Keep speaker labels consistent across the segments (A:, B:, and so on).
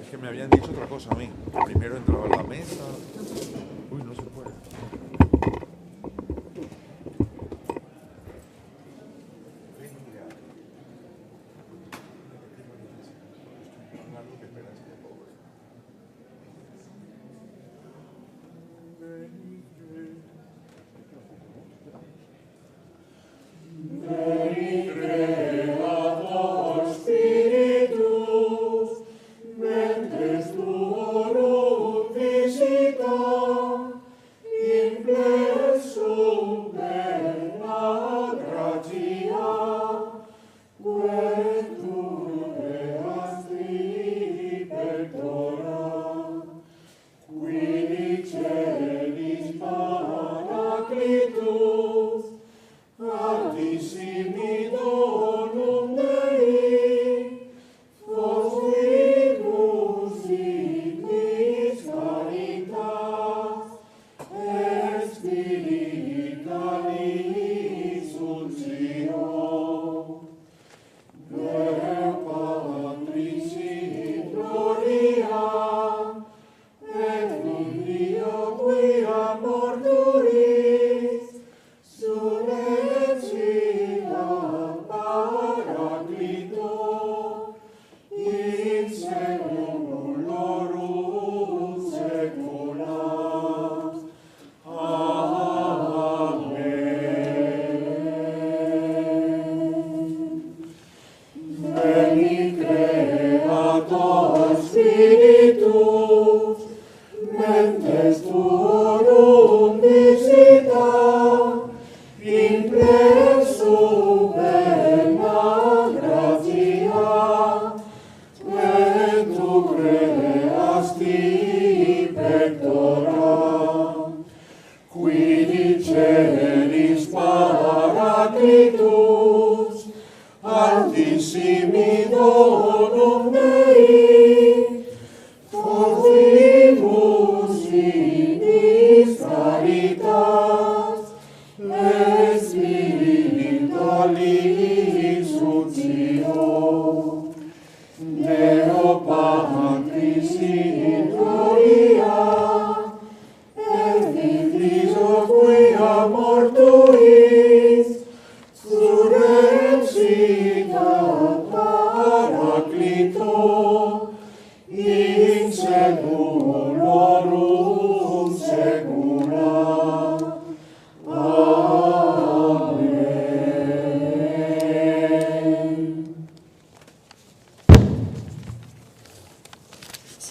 A: Es que me habían dicho otra cosa a mí. Primero entraba a la mesa. Uy, no se puede.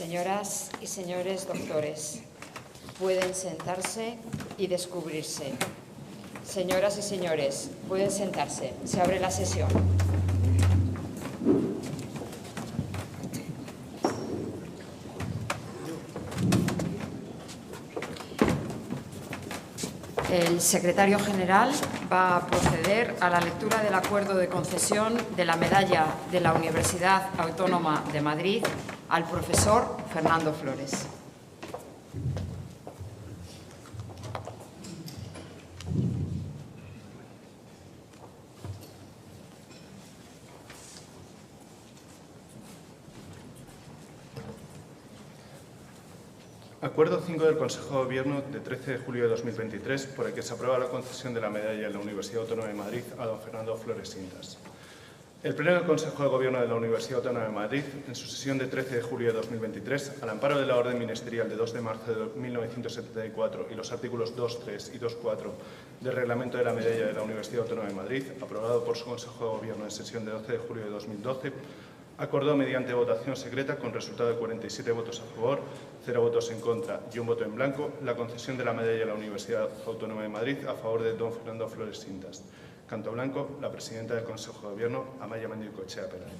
B: Señoras y señores doctores, pueden sentarse y descubrirse. Señoras y señores, pueden sentarse. Se abre la sesión. El secretario general va a proceder a la lectura del acuerdo de concesión de la medalla de la Universidad Autónoma de Madrid al profesor Fernando Flores.
C: Acuerdo 5 del Consejo de Gobierno de 13 de julio de 2023 por el que se aprueba la concesión de la medalla de la Universidad Autónoma de Madrid a don Fernando Flores Intas. El Pleno del Consejo de Gobierno de la Universidad Autónoma de Madrid, en su sesión de 13 de julio de 2023, al amparo de la Orden Ministerial de 2 de marzo de 1974 y los artículos 2, 3 y 2.4 del Reglamento de la Medalla de la Universidad Autónoma de Madrid, aprobado por su Consejo de Gobierno en sesión de 12 de julio de 2012, acordó mediante votación secreta con resultado de 47 votos a favor, 0 votos en contra y 1 voto en blanco, la concesión de la medalla de la Universidad Autónoma de Madrid a favor de don Fernando Flores Intas. Canto blanco, la presidenta del Consejo de Gobierno, Amaia Mendicoechea Pelayo.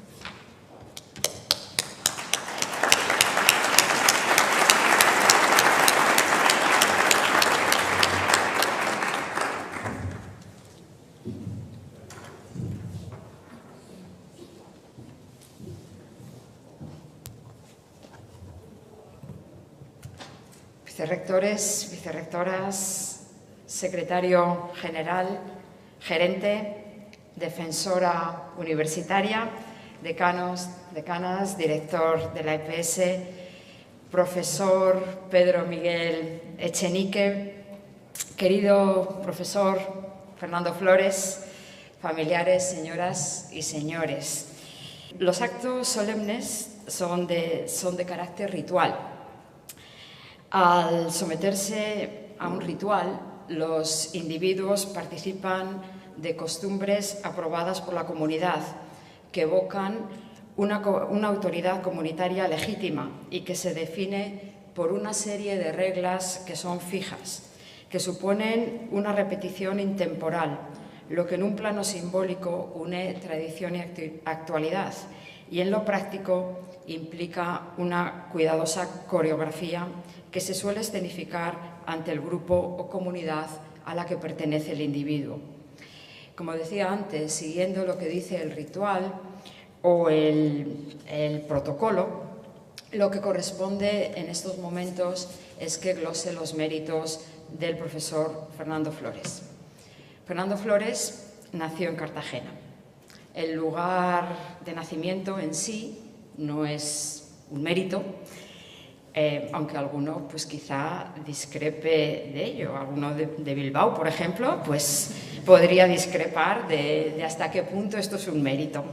B: vicerrectores, vicerrectoras, secretario general, gerente, defensora universitaria, decanos, decanas, director de la EPS, profesor Pedro Miguel Echenique, querido profesor Fernando Flores, familiares, señoras y señores. Los actos solemnes son de carácter ritual. Al someterse a un ritual, los individuos participan de costumbres aprobadas por la comunidad que evocan una autoridad comunitaria legítima y que se define por una serie de reglas que son fijas, que suponen una repetición intemporal, lo que en un plano simbólico une tradición y actualidad y en lo práctico implica una cuidadosa coreografía que se suele escenificar ante el grupo o comunidad a la que pertenece el individuo. Como decía antes, siguiendo lo que dice el ritual o el protocolo, lo que corresponde en estos momentos es que glose los méritos del profesor Fernando Flores. Fernando Flores nació en Cartagena. El lugar de nacimiento en sí no es un mérito, aunque alguno pues quizá discrepe de ello. Alguno de Bilbao, por ejemplo, pues podría discrepar de hasta qué punto esto es un mérito.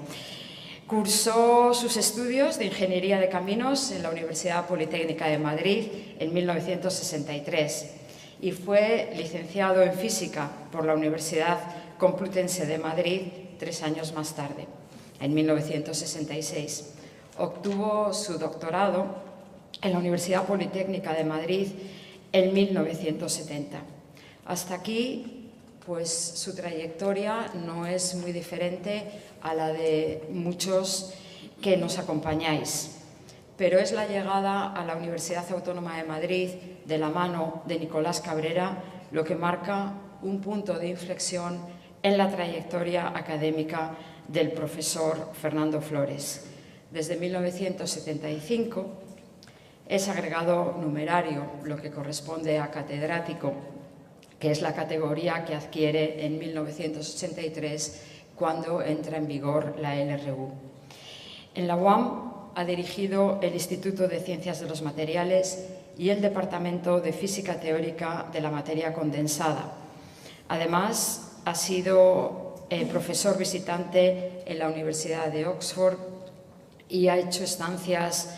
B: Cursó sus estudios de Ingeniería de Caminos en la Universidad Politécnica de Madrid en 1963 y fue licenciado en Física por la Universidad Complutense de Madrid 3 años más tarde, en 1966. Obtuvo su doctorado en la Universidad Politécnica de Madrid en 1970. Hasta aquí, pues su trayectoria no es muy diferente a la de muchos que nos acompañáis, pero es la llegada a la Universidad Autónoma de Madrid de la mano de Nicolás Cabrera lo que marca un punto de inflexión en la trayectoria académica del profesor Fernando Flores. Desde 1975 es agregado numerario, lo que corresponde a catedrático, que es la categoría que adquiere en 1983 cuando entra en vigor la LRU. En la UAM ha dirigido el Instituto de Ciencias de los Materiales y el Departamento de Física Teórica de la Materia Condensada. Además, ha sido profesor visitante en la Universidad de Oxford y ha hecho estancias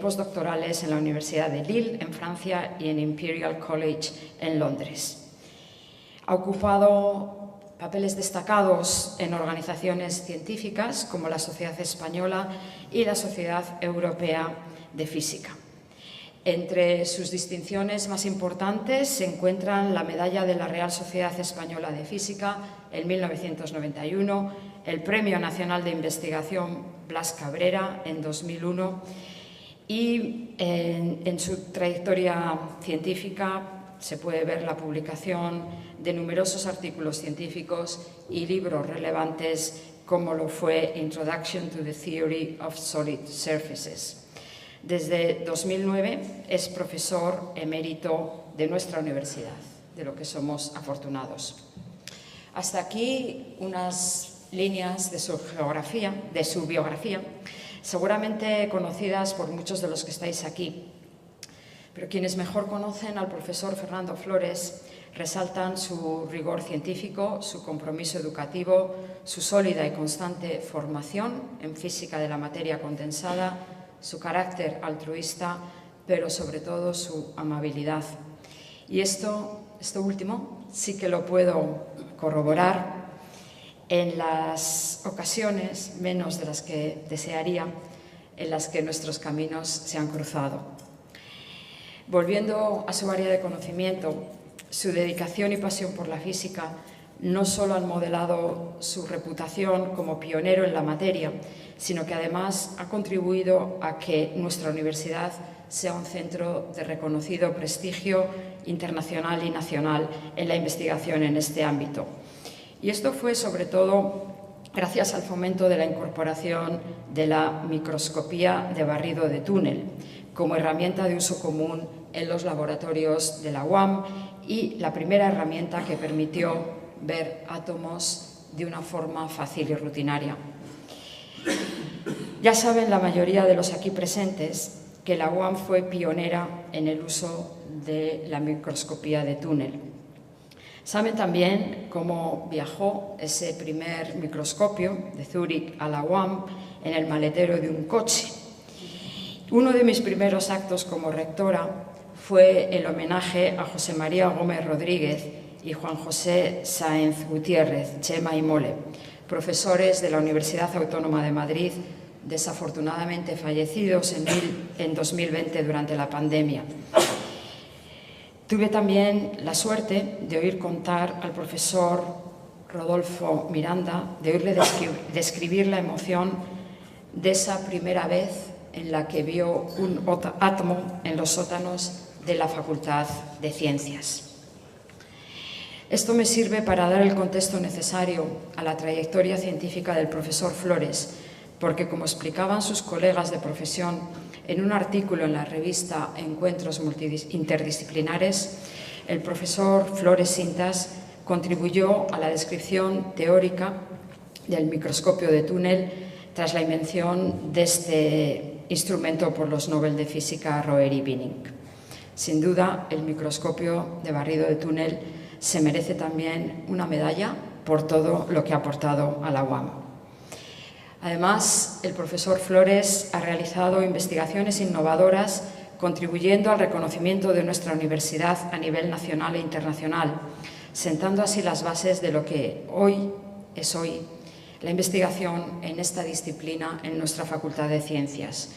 B: postdoctorales en la Universidad de Lille, en Francia, y en Imperial College, en Londres. Ha ocupado papeles destacados en organizaciones científicas como la Sociedad Española y la Sociedad Europea de Física. Entre sus distinciones más importantes se encuentran la Medalla de la Real Sociedad Española de Física en 1991, el Premio Nacional de Investigación Blas Cabrera en 2001 y en su trayectoria científica se puede ver la publicación de numerosos artículos científicos y libros relevantes como lo fue Introduction to the Theory of Solid Surfaces. Desde 2009 es profesor emérito de nuestra universidad, de lo que somos afortunados. Hasta aquí unas líneas de su biografía, seguramente conocidas por muchos de los que estáis aquí. Pero quienes mejor conocen al profesor Fernando Flores resaltan su rigor científico, su compromiso educativo, su sólida y constante formación en física de la materia condensada, su carácter altruista, pero sobre todo su amabilidad. Y esto último sí que lo puedo corroborar en las ocasiones, menos de las que desearía, en las que nuestros caminos se han cruzado. Volviendo a su área de conocimiento, su dedicación y pasión por la física no solo han modelado su reputación como pionero en la materia, sino que además ha contribuido a que nuestra universidad sea un centro de reconocido prestigio internacional y nacional en la investigación en este ámbito. Y esto fue sobre todo gracias al fomento de la incorporación de la microscopía de barrido de túnel como herramienta de uso común en los laboratorios de la UAM y la primera herramienta que permitió ver átomos de una forma fácil y rutinaria. Ya saben la mayoría de los aquí presentes que la UAM fue pionera en el uso de la microscopía de túnel. Saben también cómo viajó ese primer microscopio de Zúrich a la UAM en el maletero de un coche. Uno de mis primeros actos como rectora fue el homenaje a José María Gómez Rodríguez y Juan José Sáenz Gutiérrez, Chema y Mole, profesores de la Universidad Autónoma de Madrid, desafortunadamente fallecidos en 2020 durante la pandemia. Tuve también la suerte de oír contar al profesor Rodolfo Miranda, de oírle describir la emoción de esa primera vez en la que vio un átomo en los sótanos de la Facultad de Ciencias. Esto me sirve para dar el contexto necesario a la trayectoria científica del profesor Flores, porque, como explicaban sus colegas de profesión en un artículo en la revista Encuentros Interdisciplinares, el profesor Flores Sintas contribuyó a la descripción teórica del microscopio de túnel tras la invención de este instrumento por los Nobel de Física Roer y Binning. Sin duda, el microscopio de barrido de túnel se merece también una medalla por todo lo que ha aportado a la UAM. Además, el profesor Flores ha realizado investigaciones innovadoras contribuyendo al reconocimiento de nuestra universidad a nivel nacional e internacional, sentando así las bases de lo que hoy es la investigación en esta disciplina en nuestra Facultad de Ciencias.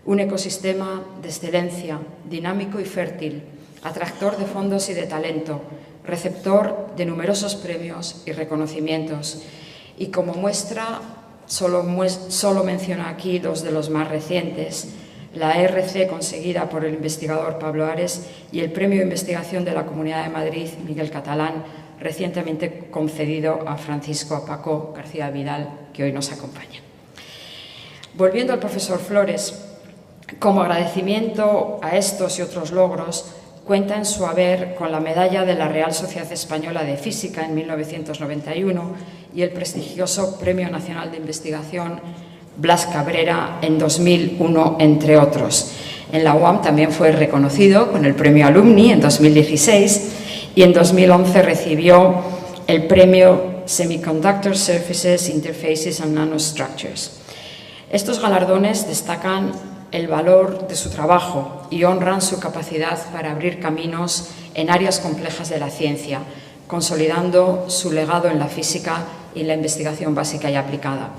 B: Un ecosistema de excelencia, dinámico y fértil, atractor de fondos y de talento, receptor de numerosos premios y reconocimientos. Y como muestra, solo menciono aquí dos de los más recientes: la RC conseguida por el investigador Pablo Ares y el Premio de Investigación de la Comunidad de Madrid Miguel Catalán, recientemente concedido a Francisco Apacó García Vidal, que hoy nos acompaña. Volviendo al profesor Flores, como agradecimiento a estos y otros logros, cuenta en su haber con la medalla de la Real Sociedad Española de Física en 1991 y el prestigioso Premio Nacional de Investigación Blas Cabrera en 2001, entre otros. En la UAM también fue reconocido con el Premio Alumni en 2016 y en 2011 recibió el Premio Semiconductor Surfaces, Interfaces and Nanostructures. Estos galardones destacan el valor de su trabajo y honran su capacidad para abrir caminos en áreas complejas de la ciencia, consolidando su legado en la física y la investigación básica y aplicada.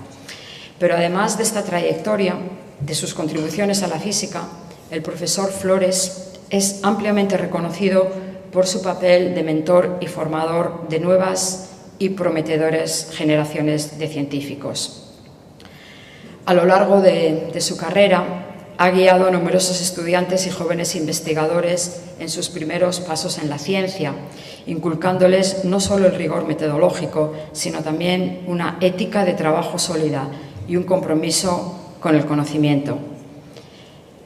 B: Pero además de esta trayectoria, de sus contribuciones a la física, el profesor Flores es ampliamente reconocido por su papel de mentor y formador de nuevas y prometedoras generaciones de científicos. A lo largo de su carrera, ha guiado a numerosos estudiantes y jóvenes investigadores en sus primeros pasos en la ciencia, inculcándoles no solo el rigor metodológico, sino también una ética de trabajo sólida y un compromiso con el conocimiento.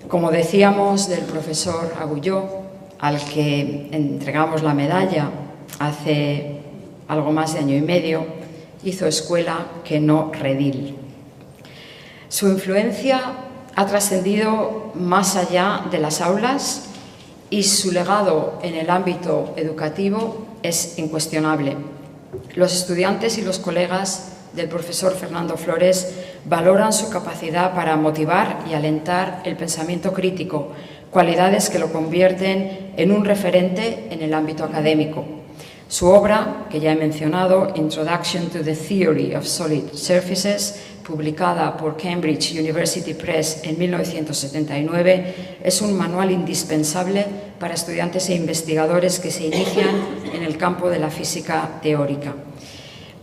B: Como decíamos del profesor Agulló, al que entregamos la medalla hace algo más de año y medio, hizo escuela que no redil. Su influencia ha trascendido más allá de las aulas y su legado en el ámbito educativo es incuestionable. Los estudiantes y los colegas del profesor Fernando Flores valoran su capacidad para motivar y alentar el pensamiento crítico, cualidades que lo convierten en un referente en el ámbito académico. Su obra, que ya he mencionado, Introduction to the Theory of Solid Surfaces, publicada por Cambridge University Press en 1979, es un manual indispensable para estudiantes e investigadores que se inician en el campo de la física teórica,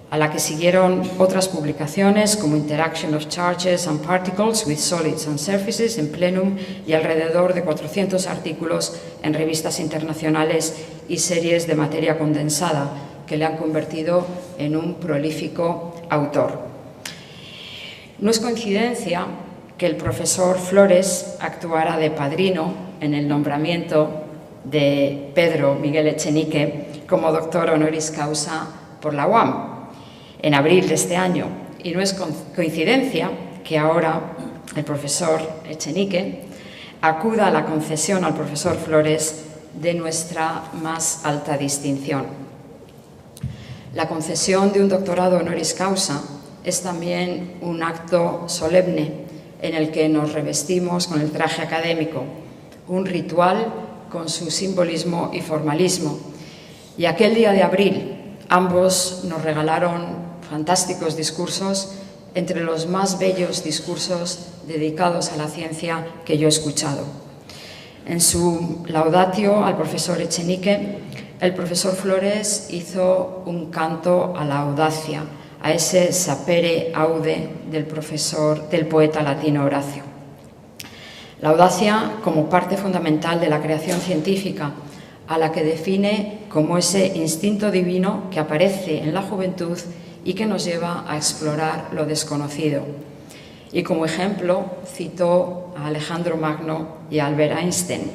B: a la que siguieron otras publicaciones como Interaction of Charges and Particles with Solids and Surfaces en Plenum y alrededor de 400 artículos en revistas internacionales y series de materia condensada que le han convertido en un prolífico autor. No es coincidencia que el profesor Flores actuara de padrino en el nombramiento de Pedro Miguel Echenique como doctor honoris causa por la UAM en abril de este año. Y no es coincidencia que ahora el profesor Echenique acuda a la concesión al profesor Flores de nuestra más alta distinción. La concesión de un doctorado honoris causa es también un acto solemne en el que nos revestimos con el traje académico, un ritual con su simbolismo y formalismo. Y aquel día de abril, ambos nos regalaron fantásticos discursos, entre los más bellos discursos dedicados a la ciencia que yo he escuchado. En su laudatio al profesor Echenique, el profesor Flores hizo un canto a la audacia, a ese sapere aude del poeta latino Horacio. La audacia como parte fundamental de la creación científica, a la que define como ese instinto divino que aparece en la juventud y que nos lleva a explorar lo desconocido. Y como ejemplo citó a Alejandro Magno y a Albert Einstein.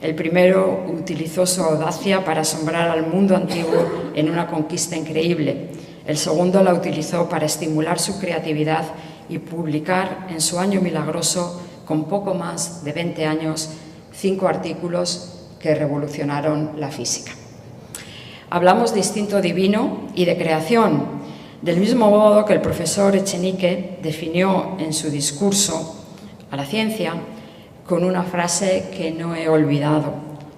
B: El primero utilizó su audacia para asombrar al mundo antiguo en una conquista increíble. El segundo la utilizó para estimular su creatividad y publicar en su año milagroso, con poco más de 20 años, 5 artículos que revolucionaron la física. Hablamos de instinto divino y de creación, del mismo modo que el profesor Echenique definió en su discurso a la ciencia con una frase que no he olvidado.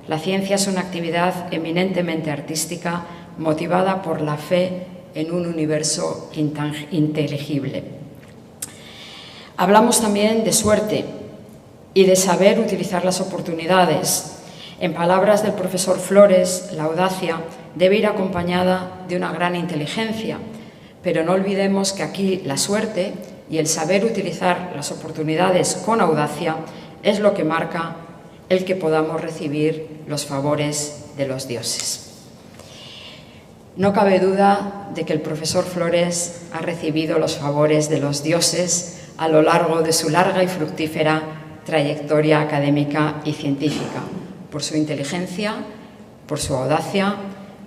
B: La ciencia es una actividad eminentemente artística motivada por la fe en un universo inteligible. Hablamos también de suerte y de saber utilizar las oportunidades. En palabras del profesor Flores, la audacia debe ir acompañada de una gran inteligencia, pero no olvidemos que aquí la suerte y el saber utilizar las oportunidades con audacia es lo que marca el que podamos recibir los favores de los dioses. No cabe duda de que el profesor Flores ha recibido los favores de los dioses a lo largo de su larga y fructífera trayectoria académica y científica, por su inteligencia, por su audacia,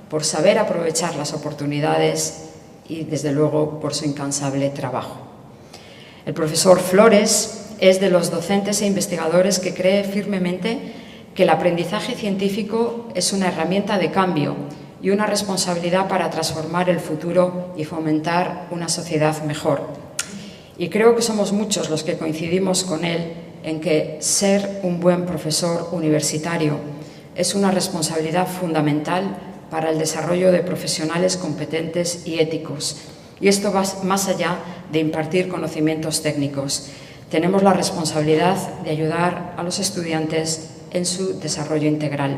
B: por saber aprovechar las oportunidades y, desde luego, por su incansable trabajo. El profesor Flores es de los docentes e investigadores que cree firmemente que el aprendizaje científico es una herramienta de cambio y una responsabilidad para transformar el futuro y fomentar una sociedad mejor. Y creo que somos muchos los que coincidimos con él en que ser un buen profesor universitario es una responsabilidad fundamental para el desarrollo de profesionales competentes y éticos. Y esto va más allá de impartir conocimientos técnicos. Tenemos la responsabilidad de ayudar a los estudiantes en su desarrollo integral.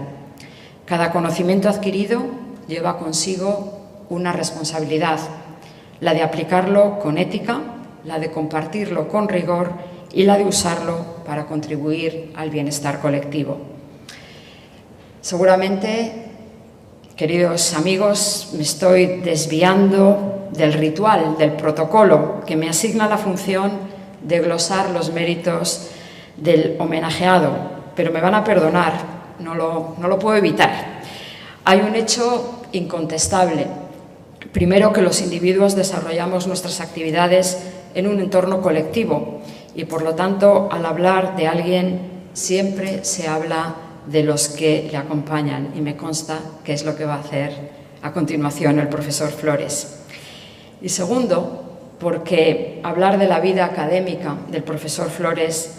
B: Cada conocimiento adquirido lleva consigo una responsabilidad, la de aplicarlo con ética, la de compartirlo con rigor y la de usarlo para contribuir al bienestar colectivo. Seguramente, queridos amigos, me estoy desviando del ritual, del protocolo que me asigna la función de glosar los méritos del homenajeado, pero me van a perdonar, no lo puedo evitar. Hay un hecho incontestable. Primero, que los individuos desarrollamos nuestras actividades en un entorno colectivo y, por lo tanto, al hablar de alguien siempre se habla de los que le acompañan, y me consta que es lo que va a hacer a continuación el profesor Flores. Y segundo, porque hablar de la vida académica del profesor Flores,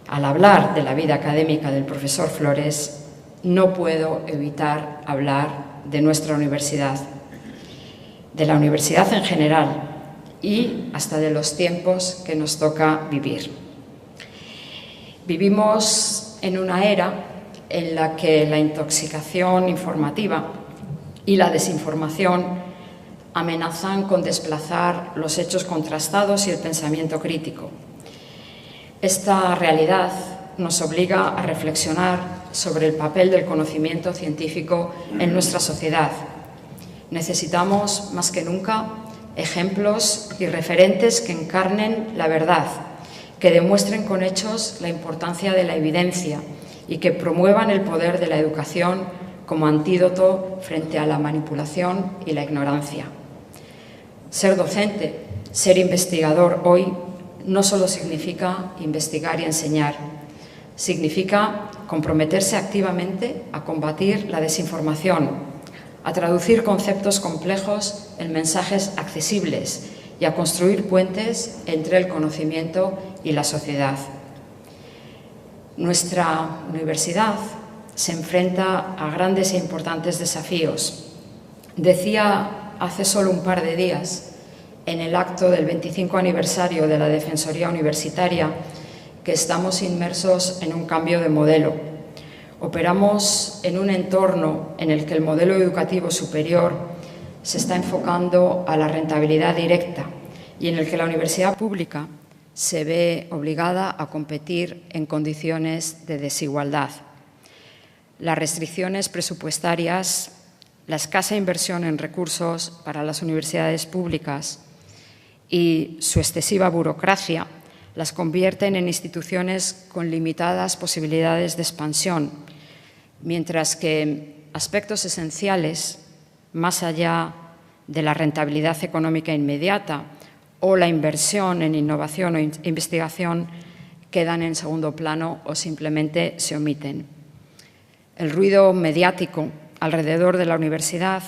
B: al hablar de la vida académica del profesor Flores, no puedo evitar hablar de nuestra universidad, de la universidad en general y hasta de los tiempos que nos toca vivir. Vivimos en una era en la que la intoxicación informativa y la desinformación amenazan con desplazar los hechos contrastados y el pensamiento crítico. Esta realidad nos obliga a reflexionar sobre el papel del conocimiento científico en nuestra sociedad. Necesitamos, más que nunca, ejemplos y referentes que encarnen la verdad, que demuestren con hechos la importancia de la evidencia y que promuevan el poder de la educación como antídoto frente a la manipulación y la ignorancia. Ser docente, ser investigador hoy no solo significa investigar y enseñar, significa comprometerse activamente a combatir la desinformación, a traducir conceptos complejos en mensajes accesibles y a construir puentes entre el conocimiento y la sociedad. Nuestra universidad se enfrenta a grandes e importantes desafíos. Decía hace solo un par de días, en el acto del 25 aniversario de la Defensoría Universitaria, que estamos inmersos en un cambio de modelo. Operamos en un entorno en el que el modelo educativo superior se está enfocando a la rentabilidad directa y en el que la universidad pública se ve obligada a competir en condiciones de desigualdad. Las restricciones presupuestarias, la escasa inversión en recursos para las universidades públicas y su excesiva burocracia las convierten en instituciones con limitadas posibilidades de expansión, mientras que aspectos esenciales, más allá de la rentabilidad económica inmediata o la inversión en innovación o investigación, quedan en segundo plano o simplemente se omiten. El ruido mediático alrededor de la universidad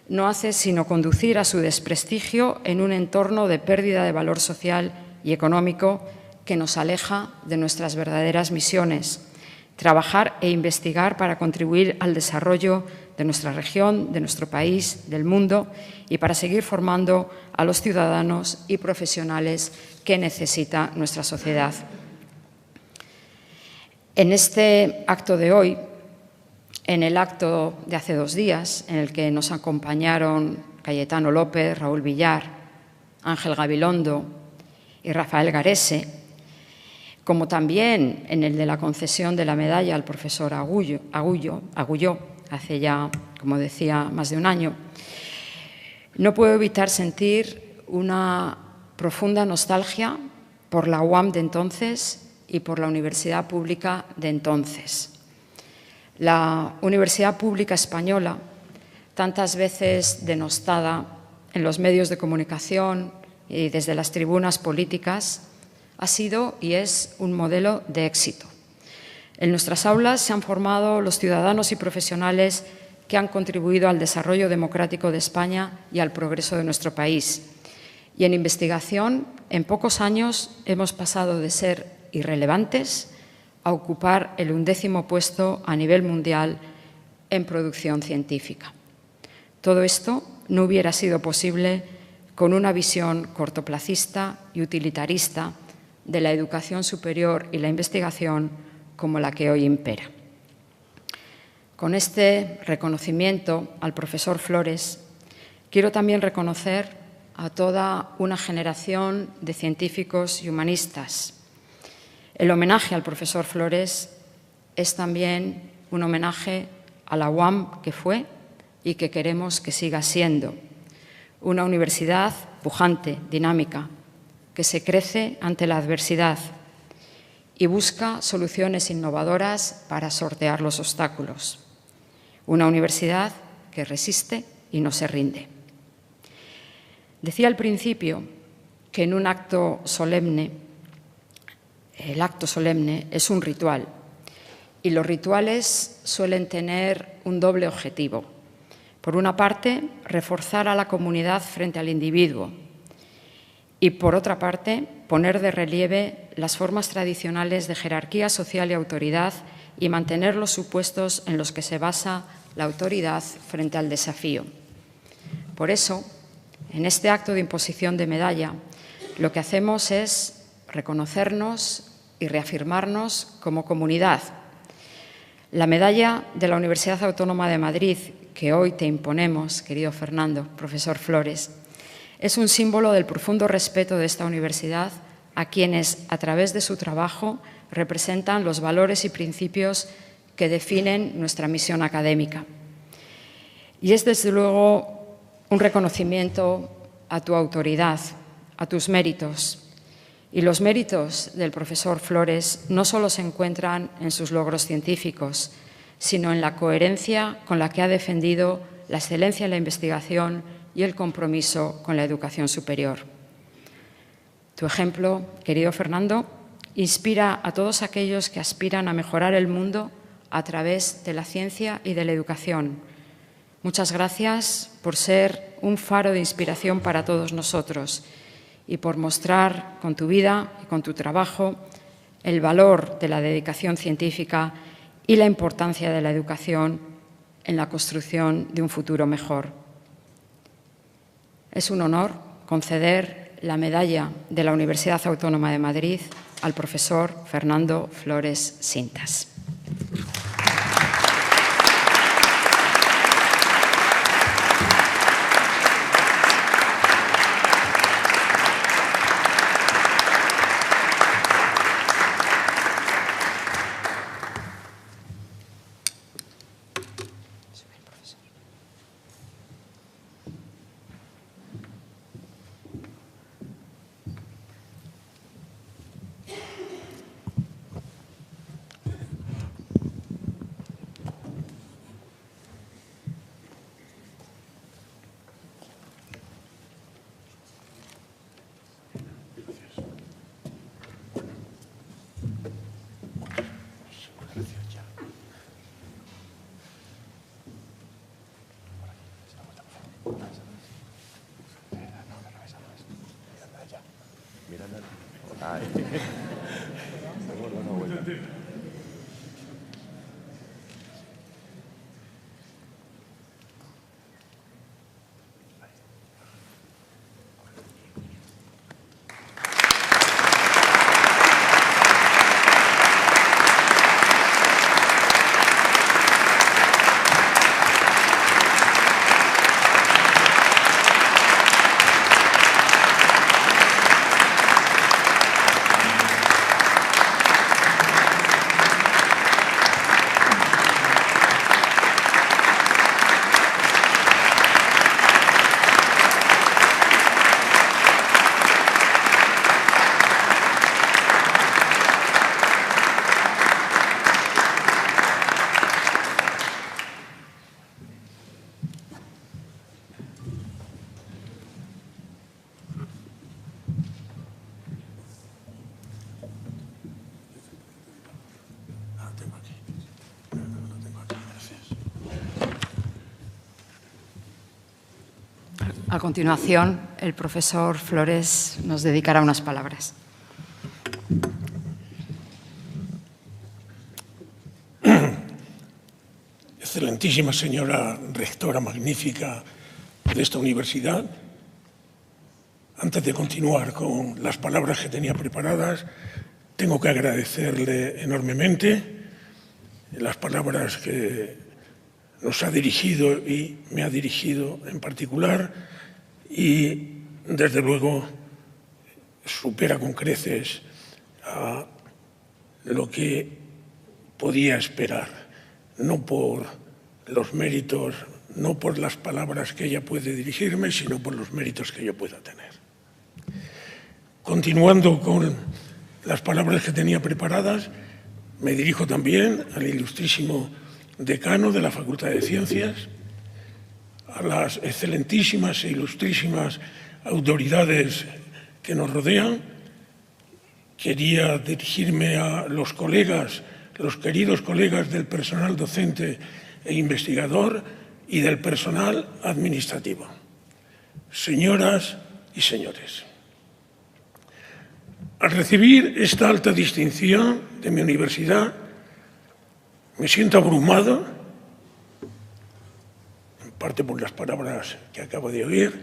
B: no hace sino conducir a su desprestigio en un entorno de pérdida de valor social y económico que nos aleja de nuestras verdaderas misiones: trabajar e investigar para contribuir al desarrollo de nuestra región, de nuestro país, del mundo, y para seguir formando a los ciudadanos y profesionales que necesita nuestra sociedad. En este acto de hoy, en el acto de hace 2 días, en el que nos acompañaron Cayetano López, Raúl Villar, Ángel Gabilondo y Rafael Garese, como también en el de la concesión de la medalla al profesor Agulló, hace ya, como decía, más de un año, no puedo evitar sentir una profunda nostalgia por la UAM de entonces y por la universidad pública de entonces. La universidad pública española, tantas veces denostada en los medios de comunicación y desde las tribunas políticas, ha sido y es un modelo de éxito. En nuestras aulas se han formado los ciudadanos y profesionales que han contribuido al desarrollo democrático de España y al progreso de nuestro país. Y en investigación, en pocos años hemos pasado de ser irrelevantes a ocupar el 11º puesto a nivel mundial en producción científica. Todo esto no hubiera sido posible con una visión cortoplacista y utilitarista de la educación superior y la investigación como la que hoy impera. Con este reconocimiento al profesor Flores, quiero también reconocer a toda una generación de científicos y humanistas. El homenaje al profesor Flores es también un homenaje a la UAM que fue y que queremos que siga siendo. Una universidad pujante, dinámica, que se crece ante la adversidad y busca soluciones innovadoras para sortear los obstáculos. Una universidad que resiste y no se rinde. Decía al principio que en un acto solemne, el acto solemne es un ritual y los rituales suelen tener un doble objetivo. Por una parte, reforzar a la comunidad frente al individuo y, por otra parte, poner de relieve las formas tradicionales de jerarquía social y autoridad y mantener los supuestos en los que se basa la autoridad frente al desafío. Por eso, en este acto de imposición de medalla, lo que hacemos es reconocernos y reafirmarnos como comunidad. La medalla de la Universidad Autónoma de Madrid, que hoy te imponemos, querido Fernando, profesor Flores, es un símbolo del profundo respeto de esta universidad a quienes, a través de su trabajo, representan los valores y principios que definen nuestra misión académica. Y es, desde luego, un reconocimiento a tu autoridad, a tus méritos Y los méritos del profesor Flores no solo se encuentran en sus logros científicos, sino en la coherencia con la que ha defendido la excelencia en la investigación y el compromiso con la educación superior. Tu ejemplo, querido Fernando, inspira a todos aquellos que aspiran a mejorar el mundo a través de la ciencia y de la educación. Muchas gracias por ser un faro de inspiración para todos nosotros y por mostrar con tu vida y con tu trabajo el valor de la dedicación científica y la importancia de la educación en la construcción de un futuro mejor. Es un honor conceder la medalla de la Universidad Autónoma de Madrid al profesor Fernando Flores Sintas. A continuación, el profesor Flores nos dedicará unas palabras.
D: Excelentísima señora rectora magnífica de esta universidad, antes de continuar con las palabras que tenía preparadas, tengo que agradecerle enormemente las palabras que nos ha dirigido y me ha dirigido en particular, y desde luego supera con creces a lo que podía esperar, no por los méritos, no por las palabras que ella puede dirigirme, sino por los méritos que yo pueda tener. Continuando con las palabras que tenía preparadas, me dirijo también al ilustrísimo decano de la Facultad de Ciencias, a las excelentísimas e ilustrísimas autoridades que nos rodean. Quería dirigirme a los colegas, los queridos colegas del personal docente e investigador y del personal administrativo. Señoras y señores, al recibir esta alta distinción de mi universidad, me siento abrumado, en parte por las palabras que acabo de oír,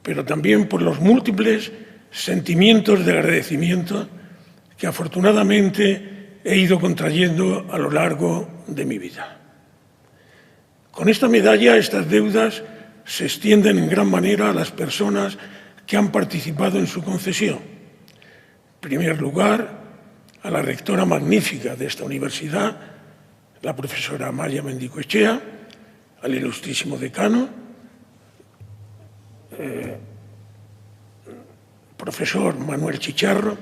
D: pero también por los múltiples sentimientos de agradecimiento que afortunadamente he ido contrayendo a lo largo de mi vida. Con esta medalla, estas deudas se extienden en gran manera a las personas que han participado en su concesión. En primer lugar, a la rectora magnífica de esta universidad, la profesora Amaia Mendicoechea, al ilustrísimo decano, profesor Manuel Chicharro,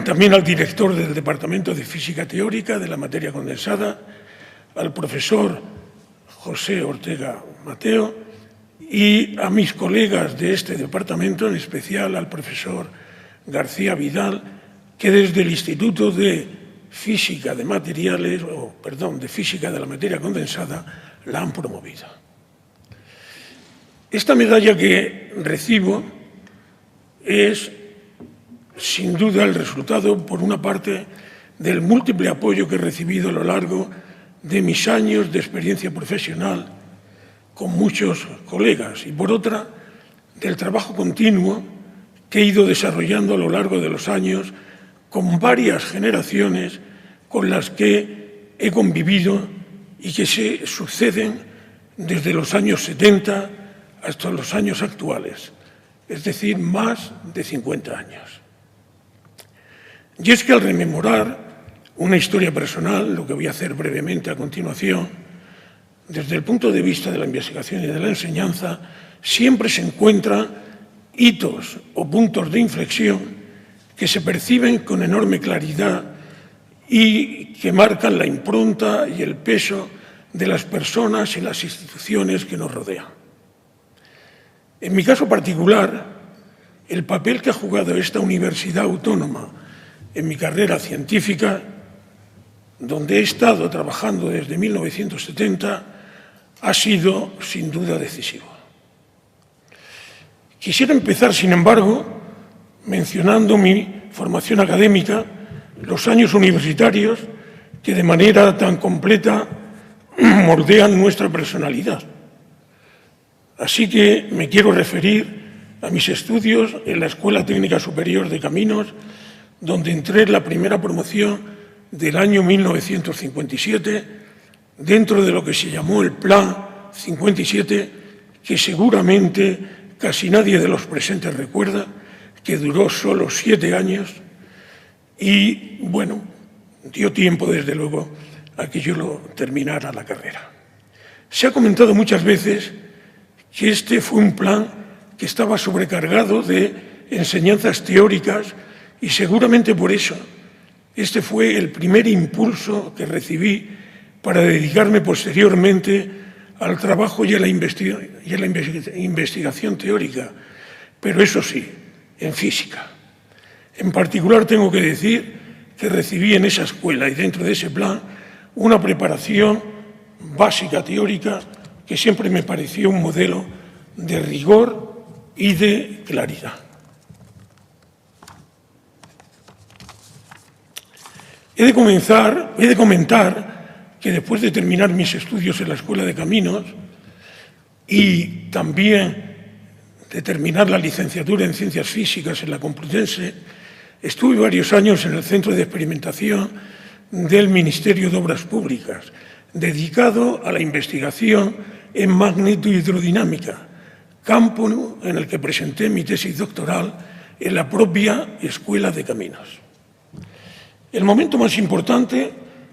D: también al director del Departamento de Física Teórica de la materia condensada, al profesor José Ortega Mateo y a mis colegas de este departamento, en especial al profesor García Vidal, que desde el Instituto de Física de Materiales, de Física de la Materia Condensada, la han promovido. Esta medalla que recibo es, sin duda, el resultado, por una parte, del múltiple apoyo que he recibido a lo largo de mis años de experiencia profesional con muchos colegas y, por otra, del trabajo continuo que he ido desarrollando a lo largo de los años con varias generaciones con las que he convivido y que se suceden desde los años 70 hasta los años actuales, es decir, más de 50 años. Y es que al rememorar una historia personal, lo que voy a hacer brevemente a continuación, desde el punto de vista de la investigación y de la enseñanza, siempre se encuentran hitos o puntos de inflexión que se perciben con enorme claridad y que marcan la impronta y el peso de las personas y las instituciones que nos rodean. En mi caso particular, el papel que ha jugado esta universidad autónoma en mi carrera científica, donde he estado trabajando desde 1970, ha sido sin duda decisivo. Quisiera empezar, sin embargo, mencionando mi formación académica, los años universitarios que de manera tan completa moldean nuestra personalidad. Así que me quiero referir a mis estudios en la Escuela Técnica Superior de Caminos, donde entré en la primera promoción del año 1957, dentro de lo que se llamó el Plan 57, que seguramente casi nadie de los presentes recuerda, que duró solo 7 años y, bueno, dio tiempo, desde luego, a que yo lo terminara la carrera. Se ha comentado muchas veces que este fue un plan que estaba sobrecargado de enseñanzas teóricas y seguramente por eso este fue el primer impulso que recibí para dedicarme posteriormente al trabajo y a la investigación teórica, pero eso sí, en física. En particular tengo que decir que recibí en esa escuela y dentro de ese plan una preparación básica teórica que siempre me pareció un modelo de rigor y de claridad. He de comentar que después de terminar mis estudios en la Escuela de Caminos y también de terminar la licenciatura en Ciencias Físicas en la Complutense, estuve varios años en el Centro de Experimentación del Ministerio de Obras Públicas, dedicado a la investigación en magnetohidrodinámica, campo en el que presenté mi tesis doctoral en la propia Escuela de Caminos. El momento más importante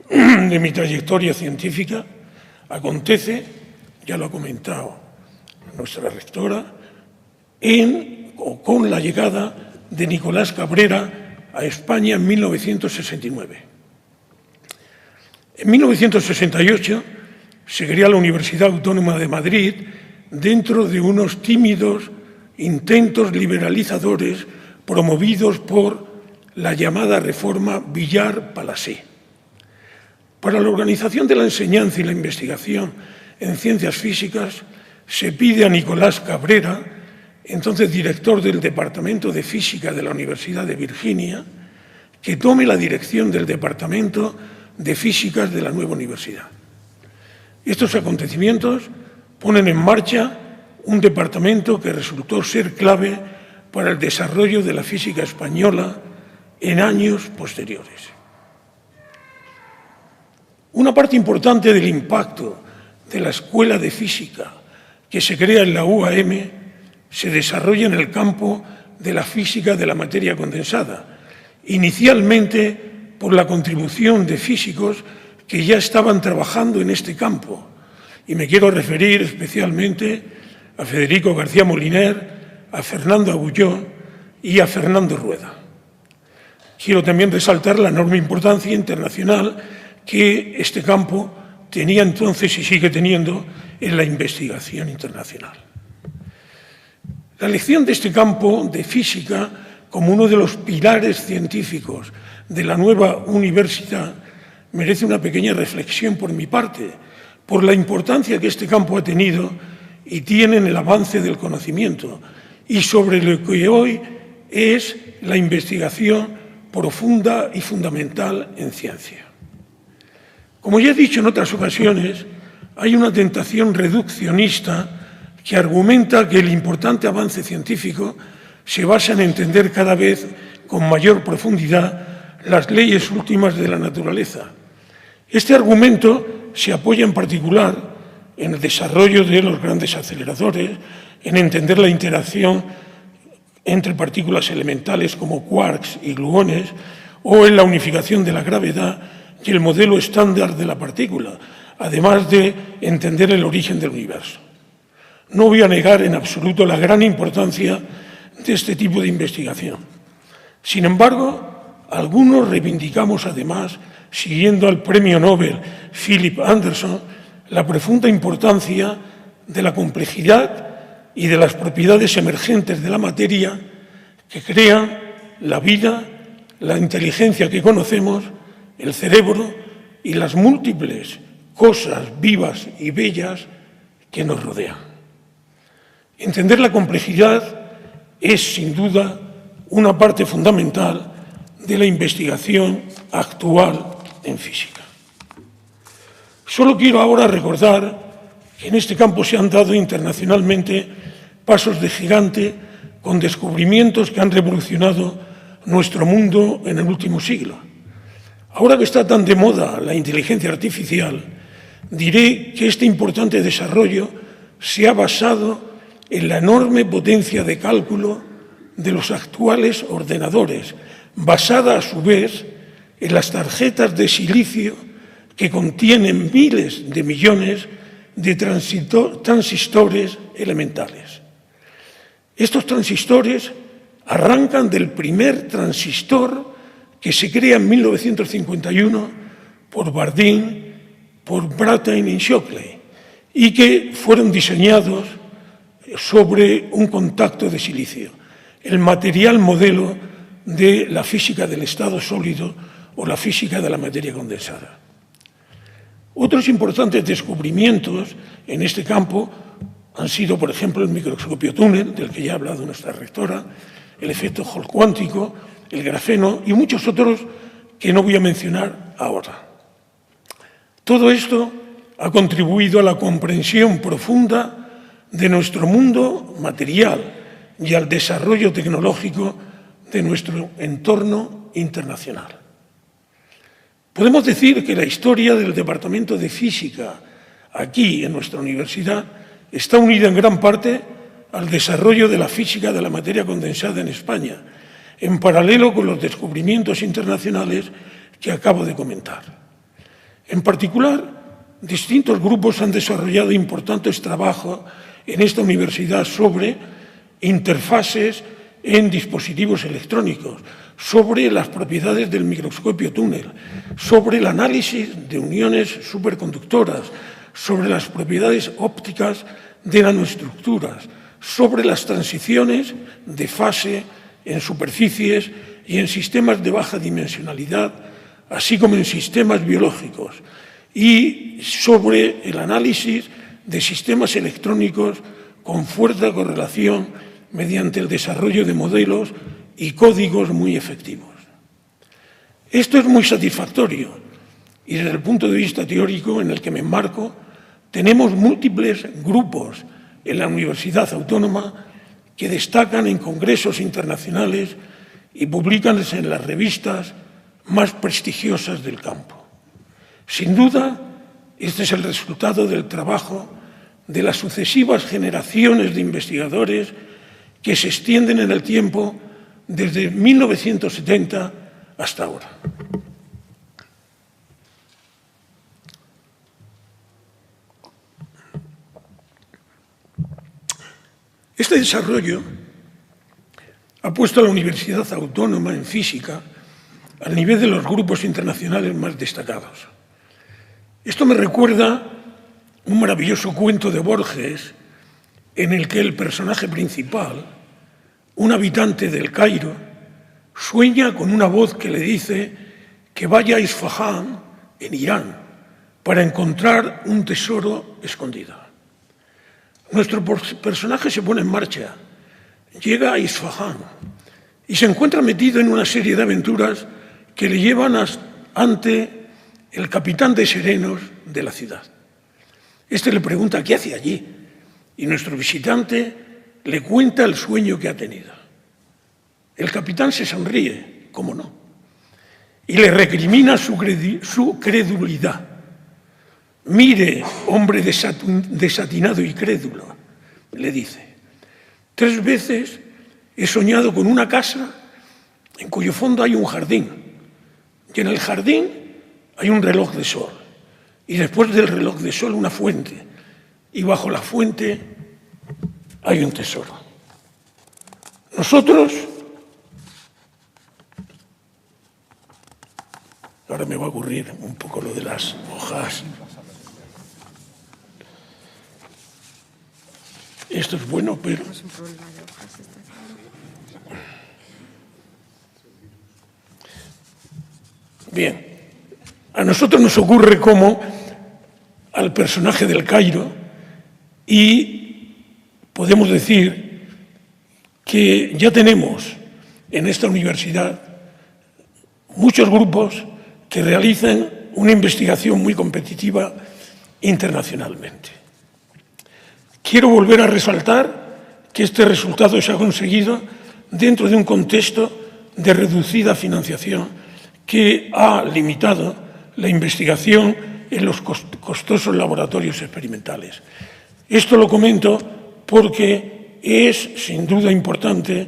D: de mi trayectoria científica acontece, ya lo ha comentado nuestra rectora, con la llegada de Nicolás Cabrera a España en 1969. En 1968 se crea la Universidad Autónoma de Madrid dentro de unos tímidos intentos liberalizadores promovidos por la llamada reforma Villar-Palasé. Para la organización de la enseñanza y la investigación en ciencias físicas se pide a Nicolás Cabrera, entonces director del Departamento de Física de la Universidad de Virginia, que tome la dirección del Departamento de Físicas de la nueva universidad. Estos acontecimientos ponen en marcha un departamento que resultó ser clave para el desarrollo de la física española en años posteriores. Una parte importante del impacto de la Escuela de Física que se crea en la UAM se desarrolla en el campo de la física de la materia condensada, inicialmente por la contribución de físicos que ya estaban trabajando en este campo. Y me quiero referir especialmente a Federico García Moliner, a Fernando Agulló y a Fernando Rueda. Quiero también resaltar la enorme importancia internacional que este campo tenía entonces y sigue teniendo en la investigación internacional. La elección de este campo de física como uno de los pilares científicos de la nueva universidad merece una pequeña reflexión por mi parte, por la importancia que este campo ha tenido y tiene en el avance del conocimiento y sobre lo que hoy es la investigación profunda y fundamental en ciencia. Como ya he dicho en otras ocasiones, hay una tentación reduccionista que argumenta que el importante avance científico se basa en entender cada vez con mayor profundidad las leyes últimas de la naturaleza. Este argumento se apoya en particular en el desarrollo de los grandes aceleradores, en entender la interacción entre partículas elementales como quarks y gluones, o en la unificación de la gravedad y el modelo estándar de la partícula, además de entender el origen del universo. No voy a negar en absoluto la gran importancia de este tipo de investigación. Sin embargo, algunos reivindicamos además, siguiendo al premio Nobel Philip Anderson, la profunda importancia de la complejidad y de las propiedades emergentes de la materia que crean la vida, la inteligencia que conocemos, el cerebro y las múltiples cosas vivas y bellas que nos rodean. Entender la complejidad es, sin duda, una parte fundamental de la investigación actual en física. Solo quiero ahora recordar que en este campo se han dado internacionalmente pasos de gigante con descubrimientos que han revolucionado nuestro mundo en el último siglo. Ahora que está tan de moda la inteligencia artificial, diré que este importante desarrollo se ha basado en la enorme potencia de cálculo de los actuales ordenadores, basada a su vez en las tarjetas de silicio que contienen miles de millones de transistores elementales. Estos transistores arrancan del primer transistor que se crea en 1951 por Bardeen, por Brattain y Shockley, y que fueron diseñados sobre un contacto de silicio, el material modelo de la física del estado sólido o la física de la materia condensada. Otros importantes descubrimientos en este campo han sido, por ejemplo, el microscopio túnel, del que ya ha hablado nuestra rectora, el efecto Hall cuántico, el grafeno y muchos otros que no voy a mencionar ahora. Todo esto ha contribuido a la comprensión profunda de nuestro mundo material y al desarrollo tecnológico de nuestro entorno internacional. Podemos decir que la historia del Departamento de Física aquí en nuestra universidad está unida en gran parte al desarrollo de la física de la materia condensada en España, en paralelo con los descubrimientos internacionales que acabo de comentar. En particular, distintos grupos han desarrollado importantes trabajos en esta universidad sobre interfaces en dispositivos electrónicos, sobre las propiedades del microscopio túnel, sobre el análisis de uniones superconductoras, sobre las propiedades ópticas de nanoestructuras, sobre las transiciones de fase en superficies y en sistemas de baja dimensionalidad, así como en sistemas biológicos, y sobre el análisis de sistemas electrónicos con fuerte correlación mediante el desarrollo de modelos y códigos muy efectivos. Esto es muy satisfactorio y desde el punto de vista teórico en el que me enmarco, tenemos múltiples grupos en la Universidad Autónoma que destacan en congresos internacionales y publican en las revistas más prestigiosas del campo. Sin duda, este es el resultado del trabajo de las sucesivas generaciones de investigadores que se extienden en el tiempo desde 1970 hasta ahora. Este desarrollo ha puesto a la Universidad Autónoma en física al nivel de los grupos internacionales más destacados. Esto me recuerda un maravilloso cuento de Borges en el que el personaje principal, un habitante del Cairo, sueña con una voz que le dice que vaya a Isfahán, en Irán, para encontrar un tesoro escondido. Nuestro personaje se pone en marcha, llega a Isfahán y se encuentra metido en una serie de aventuras que le llevan ante el capitán de serenos de la ciudad. Este le pregunta qué hace allí y nuestro visitante le cuenta el sueño que ha tenido. El capitán se sonríe, cómo no, y le recrimina su credulidad. Mire, hombre desatinado y crédulo, le dice, 3 veces he soñado con una casa en cuyo fondo hay un jardín, y en el jardín hay un reloj de sol, y después del reloj de sol una fuente, y bajo la fuente hay un tesoro. Nosotros, ahora me va a ocurrir un poco lo de las hojas. Esto es bueno, pero... Bien, a nosotros nos ocurre como al personaje del Cairo y podemos decir que ya tenemos en esta universidad muchos grupos que realizan una investigación muy competitiva internacionalmente. Quiero volver a resaltar que este resultado se ha conseguido dentro de un contexto de reducida financiación que ha limitado la investigación en los costosos laboratorios experimentales. Esto lo comento porque es sin duda importante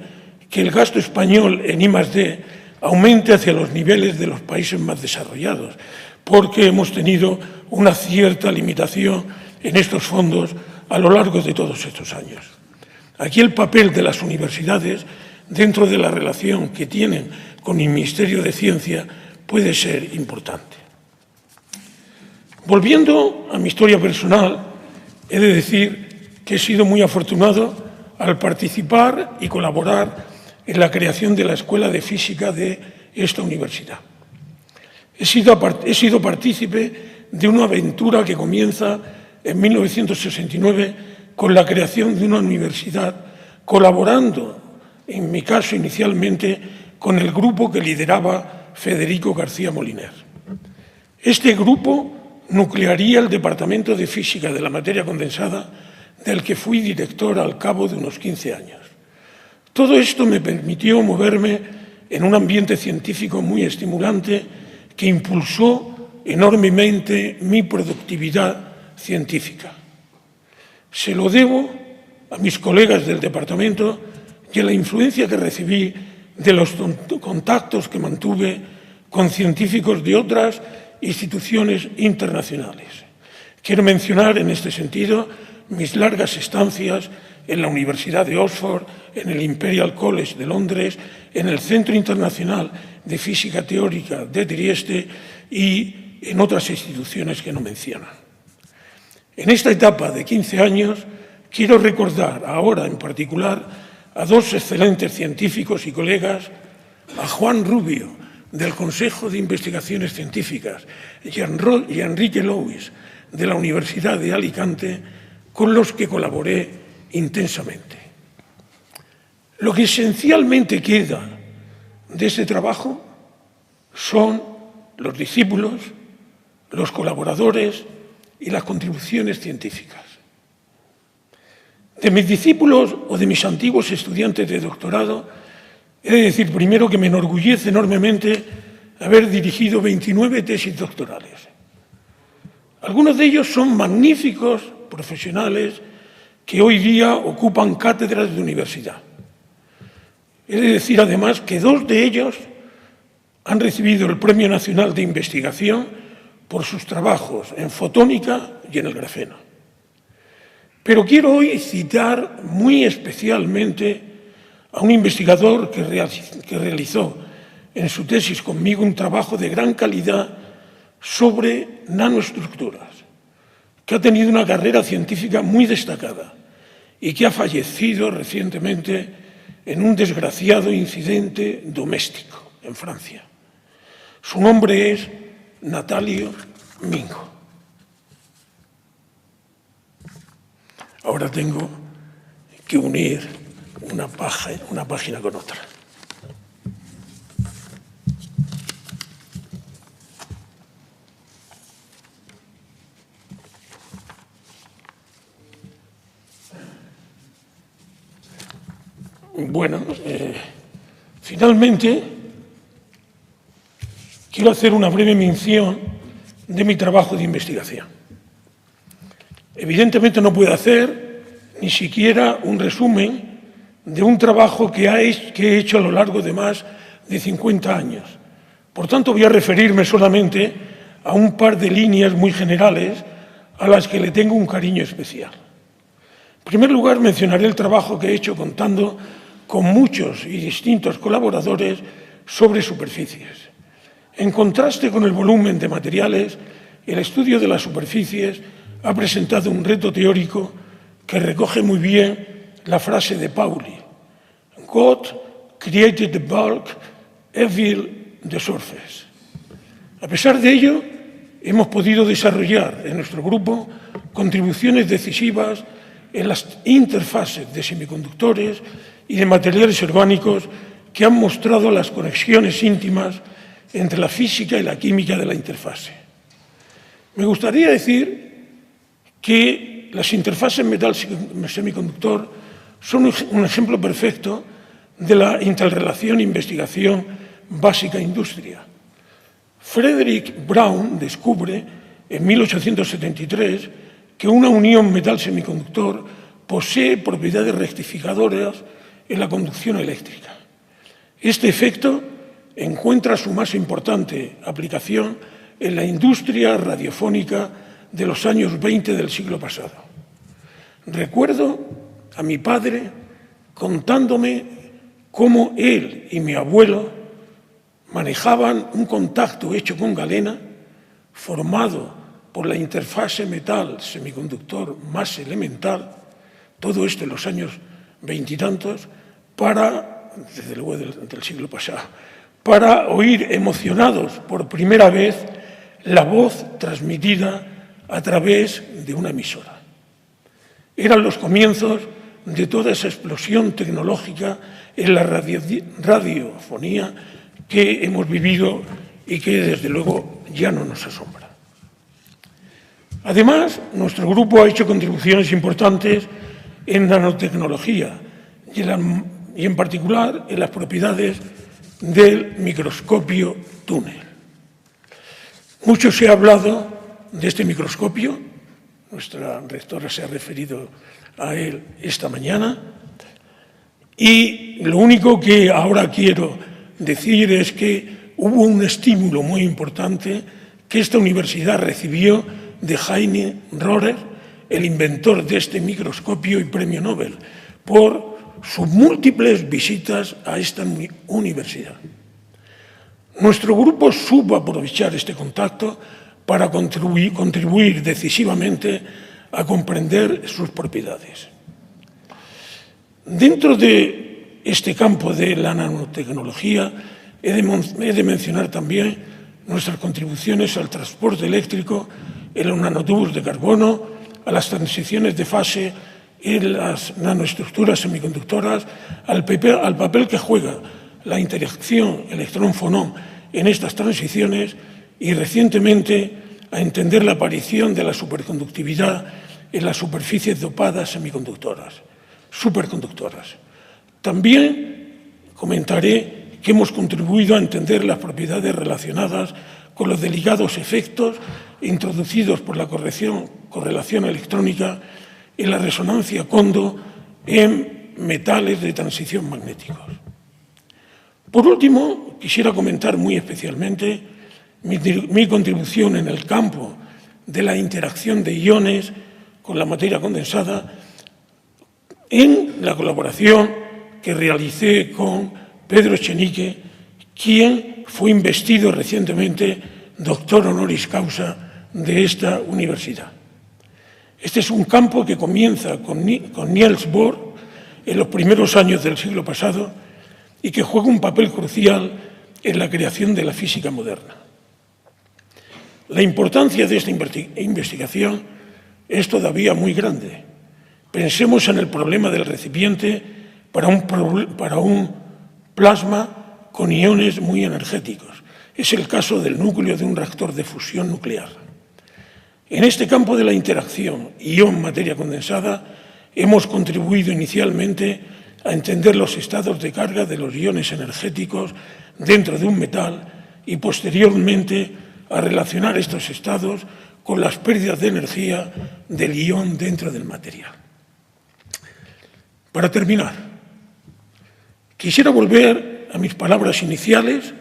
D: que el gasto español en I+D aumente hacia los niveles de los países más desarrollados, porque hemos tenido una cierta limitación en estos fondos a lo largo de todos estos años. Aquí el papel de las universidades dentro de la relación que tienen con el Ministerio de Ciencia puede ser importante. Volviendo a mi historia personal, he de decir que he sido muy afortunado al participar y colaborar en la creación de la Escuela de Física de esta universidad. He sido partícipe de una aventura que comienza en 1969 con la creación de una universidad, colaborando, en mi caso inicialmente, con el grupo que lideraba Federico García Moliner. Este grupo nuclearía el Departamento de Física de la Materia Condensada, del que fui director al cabo de unos 15 años. Todo esto me permitió moverme en un ambiente científico muy estimulante que impulsó enormemente mi productividad científica. Se lo debo a mis colegas del departamento y a la influencia que recibí de los contactos que mantuve con científicos de otras instituciones internacionales. Quiero mencionar en este sentido mis largas estancias en la Universidad de Oxford, en el Imperial College de Londres, en el Centro Internacional de Física Teórica de Trieste y en otras instituciones que no menciono. En esta etapa de 15 años quiero recordar ahora en particular a 2 excelentes científicos y colegas, a Juan Rubio, del Consejo de Investigaciones Científicas, y a Enrique Louis, de la Universidad de Alicante, con los que colaboré intensamente. Lo que esencialmente queda de ese trabajo son los discípulos, los colaboradores y las contribuciones científicas. De mis discípulos o de mis antiguos estudiantes de doctorado, he de decir primero que me enorgullece enormemente haber dirigido 29 tesis doctorales. Algunos de ellos son magníficos profesionales que hoy día ocupan cátedras de universidad. He de decir además que 2 de ellos han recibido el Premio Nacional de Investigación por sus trabajos en fotónica y en el grafeno. Pero quiero hoy citar muy especialmente a un investigador que realizó en su tesis conmigo un trabajo de gran calidad sobre nanoestructuras, que ha tenido una carrera científica muy destacada y que ha fallecido recientemente en un desgraciado incidente doméstico en Francia. Su nombre es Natalio Mingo. Ahora tengo que unir una página con otra. Bueno, finalmente quiero hacer una breve mención de mi trabajo de investigación. Evidentemente no puedo hacer ni siquiera un resumen de un trabajo que he hecho a lo largo de más de 50 años. Por tanto, voy a referirme solamente a un par de líneas muy generales a las que le tengo un cariño especial. En primer lugar, mencionaré el trabajo que he hecho contando con muchos y distintos colaboradores sobre superficies. En contraste con el volumen de materiales, el estudio de las superficies ha presentado un reto teórico que recoge muy bien la frase de Pauli: God created the bulk, evil the surface. A pesar de ello, hemos podido desarrollar en nuestro grupo contribuciones decisivas en las interfaces de semiconductores y de materiales orgánicos que han mostrado las conexiones íntimas entre la física y la química de la interfase. Me gustaría decir que las interfaces metal-semiconductor son un ejemplo perfecto de la interrelación investigación básica-industria. Frederick Brown descubre en 1873 que una unión metal-semiconductor posee propiedades rectificadoras en la conducción eléctrica. Este efecto encuentra su más importante aplicación en la industria radiofónica de los años 20 del siglo pasado. Recuerdo a mi padre contándome cómo él y mi abuelo manejaban un contacto hecho con galena formado por la interfase metal-semiconductor más elemental, todo esto en los años veintitantos, desde luego del siglo pasado, para oír emocionados por primera vez la voz transmitida a través de una emisora. Eran los comienzos de toda esa explosión tecnológica en la radiofonía que hemos vivido y que desde luego ya no nos asombra. Además, nuestro grupo ha hecho contribuciones importantes en nanotecnología y en particular en las propiedades del microscopio túnel. Mucho se ha hablado de este microscopio, nuestra rectora se ha referido a él esta mañana, y lo único que ahora quiero decir es que hubo un estímulo muy importante que esta universidad recibió de Heine Rohrer, el inventor de este microscopio y premio Nobel, por sus múltiples visitas a esta universidad. Nuestro grupo supo aprovechar este contacto para contribuir decisivamente a comprender sus propiedades. Dentro de este campo de la nanotecnología, he de mencionar también nuestras contribuciones al transporte eléctrico, en los nanotubos de carbono, a las transiciones de fase en las nanoestructuras semiconductoras, al papel que juega la interacción electrón-fonón en estas transiciones y recientemente a entender la aparición de la superconductividad en las superficies dopadas semiconductoras, superconductoras. También comentaré que hemos contribuido a entender las propiedades relacionadas con los delicados efectos introducidos por la correlación electrónica en la resonancia Kondo en metales de transición magnéticos. Por último, quisiera comentar muy especialmente mi contribución en el campo de la interacción de iones con la materia condensada en la colaboración que que realicé con Pedro Echenique, quien fue investido recientemente doctor honoris causa de esta universidad. Este es un campo que comienza con Niels Bohr en los primeros años del siglo pasado y que juega un papel crucial en la creación de la física moderna. La importancia de esta investigación es todavía muy grande. Pensemos en el problema del recipiente para un plasma con iones muy energéticos. Es el caso del núcleo de un reactor de fusión nuclear. En este campo de la interacción ion-materia condensada hemos contribuido inicialmente a entender los estados de carga de los iones energéticos dentro de un metal y posteriormente a relacionar estos estados con las pérdidas de energía del ion dentro del material. Para terminar, quisiera volver a mis palabras iniciales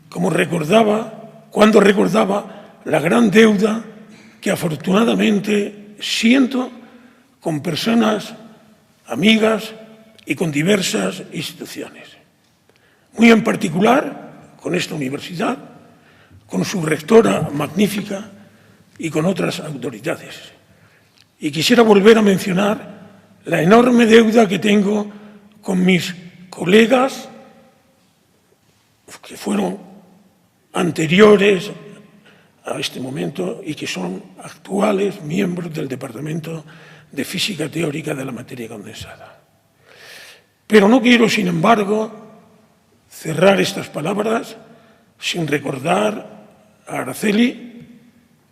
D: cuando recordaba la gran deuda que afortunadamente siento con personas amigas y con diversas instituciones. Muy en particular con esta universidad, con su rectora magnífica y con otras autoridades. Y quisiera volver a mencionar la enorme deuda que tengo con mis colegas que fueron anteriores a este momento y que son actuales miembros del Departamento de Física Teórica de la Materia Condensada. Pero no quiero, sin embargo, cerrar estas palabras sin recordar a Araceli,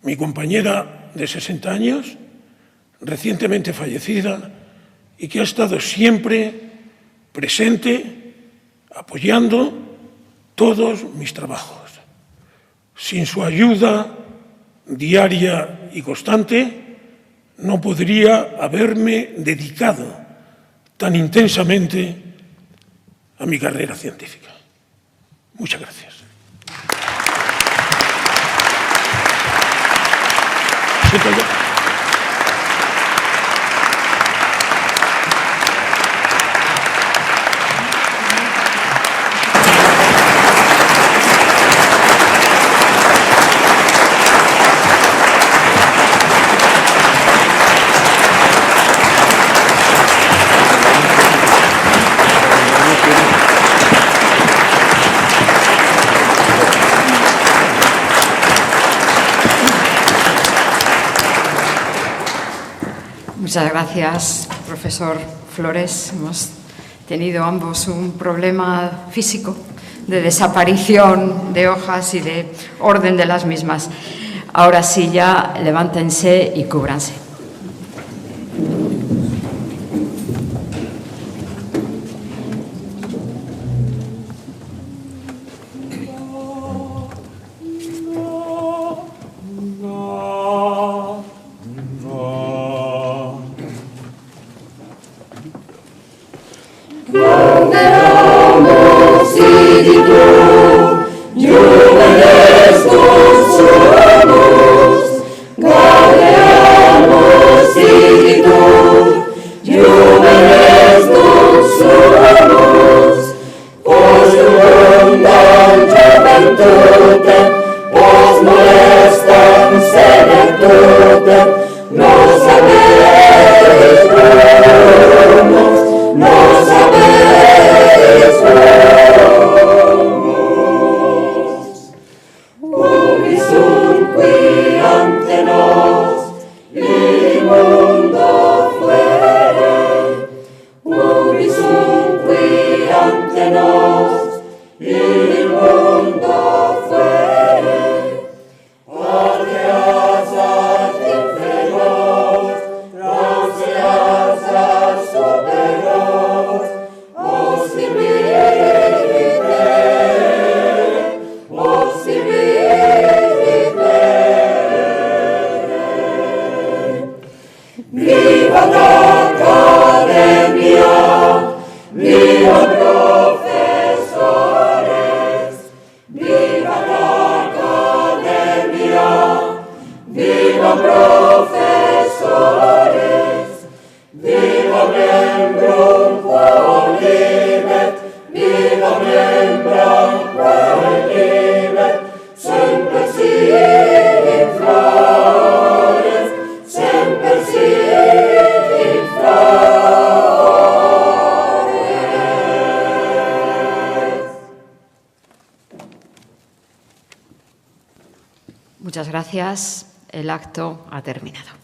D: mi compañera de 60 años, recientemente fallecida y que ha estado siempre presente, apoyando todos mis trabajos. Sin su ayuda diaria y constante, no podría haberme dedicado tan intensamente a mi carrera científica. Muchas gracias.
B: Muchas gracias, profesor Flores. Hemos tenido ambos un problema físico de desaparición de hojas y de orden de las mismas. Ahora sí, ya levántense y cúbranse.
E: Juvenes consumus, Gaudeamus
B: Muchas gracias. El acto ha terminado.